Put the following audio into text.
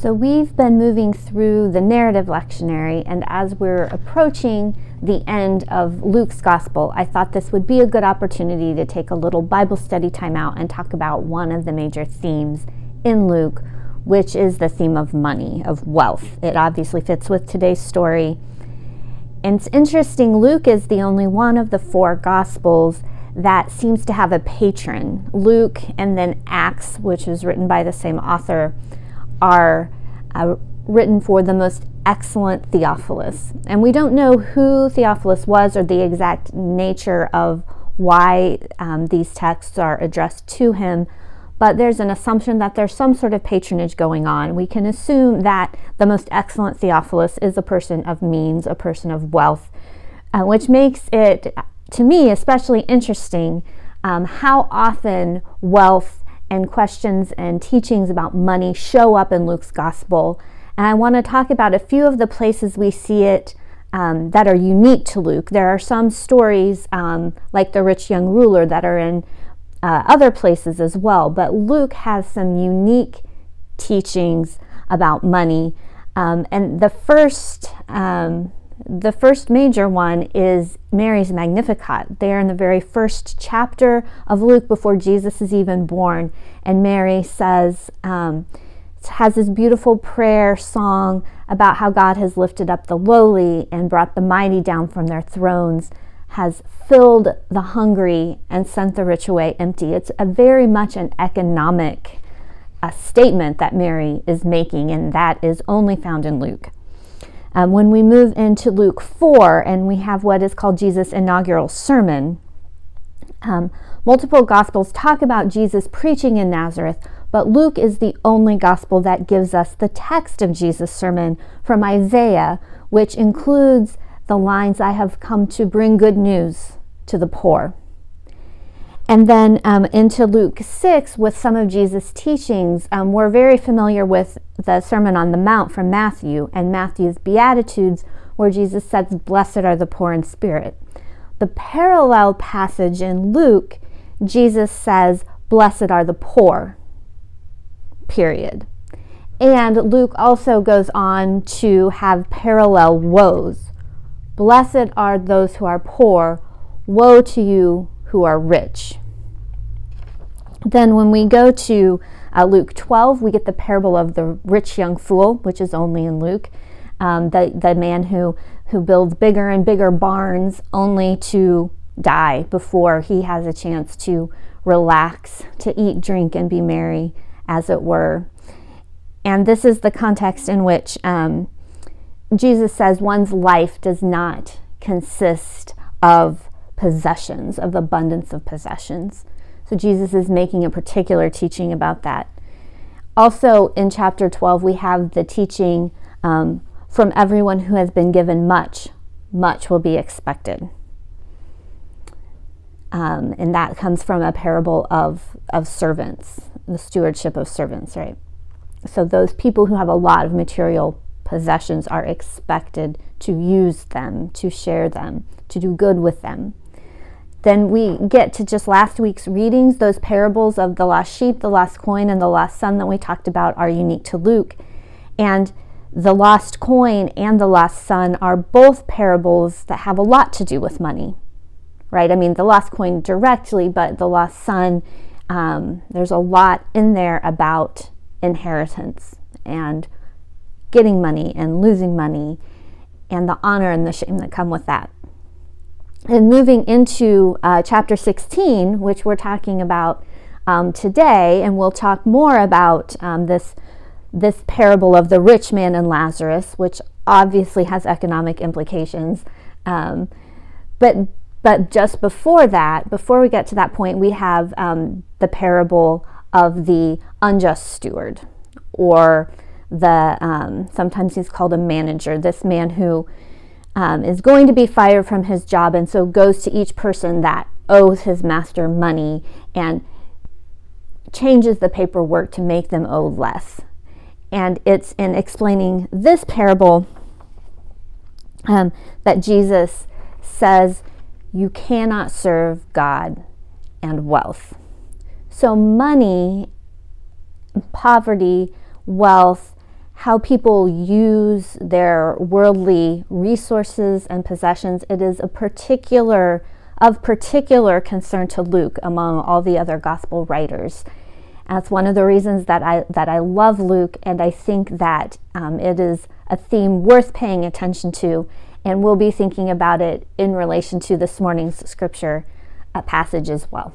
So we've been moving through the narrative lectionary, and as we're approaching the end of Luke's gospel, I thought this would be a good opportunity to take a little Bible study time out and talk about one of the major themes in Luke, which is the theme of money, of wealth. It obviously fits with today's story. And it's interesting, Luke is the only one of the four gospels that seems to have a patron. Luke and then Acts, which is written by the same author, are written for the most excellent Theophilus. And we don't know who Theophilus was or the exact nature of why these texts are addressed to him, but there's an assumption that there's some sort of patronage going on. We can assume that the most excellent Theophilus is a person of means, a person of wealth, which makes it, to me, especially interesting how often wealth and questions and teachings about money show up in Luke's gospel. And I want to talk about a few of the places we see it that are unique to Luke. There are some stories like the rich young ruler that are in other places as well, but Luke has some unique teachings about money. And the first major one is Mary's Magnificat. There in the very first chapter of Luke, before Jesus is even born, and Mary says, has this beautiful prayer song about how God has lifted up the lowly and brought the mighty down from their thrones, has filled the hungry and sent the rich away empty. It's a very much an economic statement that Mary is making, and that is only found in Luke. When we move into Luke 4 and we have what is called Jesus' inaugural sermon, multiple gospels talk about Jesus preaching in Nazareth, but Luke is the only gospel that gives us the text of Jesus' sermon from Isaiah, which includes the lines, "I have come to bring good news to the poor." And then into Luke 6 with some of Jesus' teachings. We're very familiar with the Sermon on the Mount from Matthew and Matthew's Beatitudes, where Jesus says, "Blessed are the poor in spirit." The parallel passage in Luke, Jesus says, "Blessed are the poor," period. And Luke also goes on to have parallel woes. "Blessed are those who are poor, woe to you who are rich." Then when we go to Luke 12, we get the parable of the rich young fool, which is only in Luke. The man who builds bigger and bigger barns only to die before he has a chance to relax, to eat, drink, and be merry, as it were. And this is the context in which Jesus says one's life does not consist of possessions, of abundance of possessions. So Jesus is making a particular teaching about that. Also in chapter 12, we have the teaching from everyone who has been given much, much will be expected. And that comes from a parable of servants, the stewardship of servants, right? So those people who have a lot of material possessions are expected to use them, to share them, to do good with them. Then we get to just last week's readings. Those parables of the lost sheep, the lost coin, and the lost son that we talked about are unique to Luke. And the lost coin and the lost son are both parables that have a lot to do with money, right? I mean, the lost coin directly, but the lost son, there's a lot in there about inheritance and getting money and losing money and the honor and the shame that come with that. And moving into chapter 16, which we're talking about today, and we'll talk more about this parable of the rich man and Lazarus, which obviously has economic implications. But just before that, before we get to that point, we have the parable of the unjust steward, or sometimes he's called a manager, this man who is going to be fired from his job, and so goes to each person that owes his master money and changes the paperwork to make them owe less. And it's in explaining this parable that Jesus says you cannot serve God and wealth. So money, poverty, wealth how people use their worldly resources and possessions, it is of particular concern to Luke among all the other gospel writers. That's one of the reasons that I love Luke, and I think that it is a theme worth paying attention to, and we'll be thinking about it in relation to this morning's scripture passage as well.